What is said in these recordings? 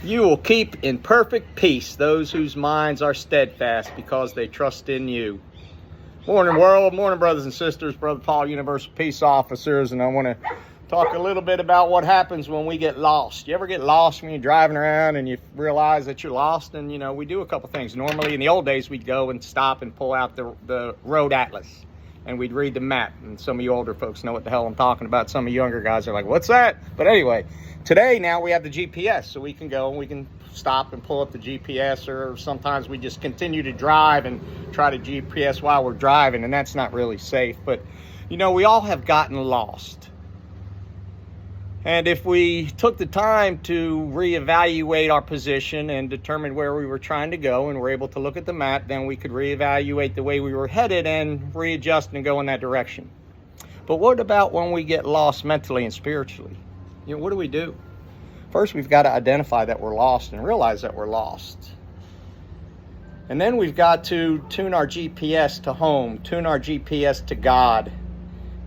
You will keep in perfect peace those whose minds are steadfast because they trust in you. Morning, world. Morning, brothers and sisters. Brother Paul, Universal Peace Officers. And I want to talk a little bit about what happens when we get lost. You ever get lost when you're driving around and you realize that you're lost? And, we do a couple things. Normally, in the old days, we'd go and stop and pull out the road atlas. And we'd read the map. And some of you older folks know what the hell I'm talking about. Some of you younger guys are like, what's that? But anyway, today now we have the GPS. So we can go and we can stop and pull up the GPS. Or sometimes we just continue to drive and try to GPS while we're driving. And that's not really safe. But, we all have gotten lost. And if we took the time to reevaluate our position and determine where we were trying to go and were able to look at the map, then we could reevaluate the way we were headed and readjust and go in that direction. But what about when we get lost mentally and spiritually? What do? First, we've got to identify that we're lost and realize that we're lost. And then we've got to tune our GPS to home, tune our GPS to God,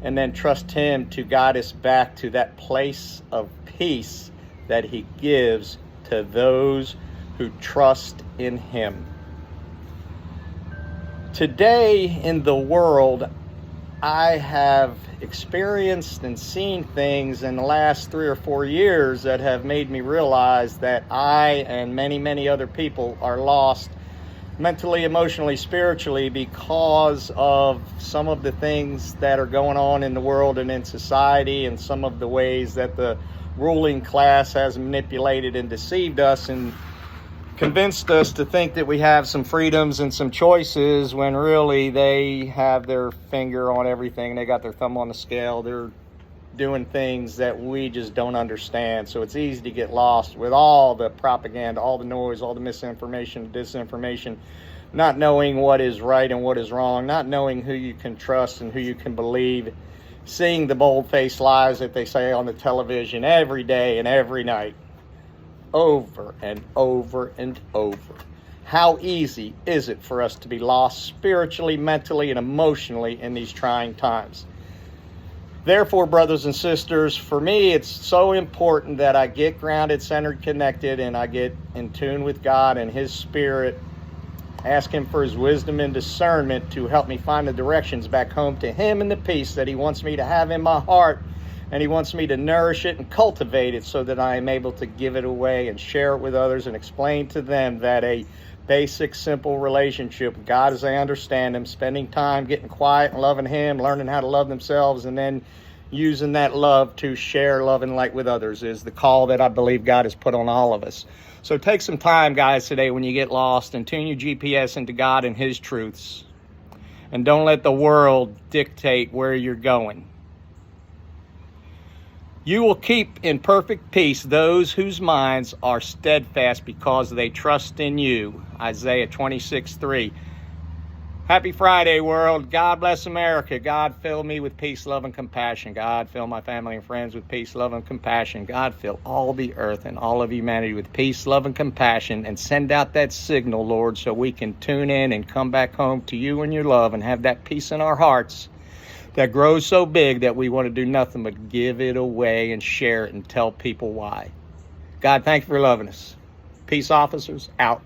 and then trust Him to guide us back to that place of peace that He gives to those who trust in Him. Today in the world, I have experienced and seen things in the last 3 or 4 years that have made me realize that I and many, many other people are lost mentally, emotionally, spiritually, because of some of the things that are going on in the world and in society, and some of the ways that the ruling class has manipulated and deceived us and convinced us to think that we have some freedoms and some choices, when really they have their finger on everything. They got their thumb on the scale. They're doing things that we just don't understand. So it's easy to get lost with all the propaganda, all the noise, all the misinformation, disinformation, not knowing what is right and what is wrong, not knowing who you can trust and who you can believe, seeing the bold-faced lies that they say on the television every day and every night, over and over and over. How easy is it for us to be lost spiritually, mentally, and emotionally in these trying times? Therefore, brothers and sisters, for me, it's so important that I get grounded, centered, connected, and I get in tune with God and His Spirit. Ask Him for His wisdom and discernment to help me find the directions back home to Him and the peace that He wants me to have in my heart. And He wants me to nourish it and cultivate it so that I am able to give it away and share it with others and explain to them that a basic, simple relationship with God as they understand Him, spending time getting quiet and loving Him, learning how to love themselves, and then using that love to share love and light with others is the call that I believe God has put on all of us. So take some time, guys, today when you get lost, and tune your GPS into God and His truths. And don't let the world dictate where you're going. You will keep in perfect peace those whose minds are steadfast because they trust in you. Isaiah 26:3. Happy Friday, world. God bless America. God fill me with peace, love, and compassion. God fill my family and friends with peace, love, and compassion. God fill all the earth and all of humanity with peace, love, and compassion. And send out that signal, Lord, so we can tune in and come back home to you and your love and have that peace in our hearts that grows so big that we want to do nothing but give it away and share it and tell people why. God, thank you for loving us. Peace officers, out.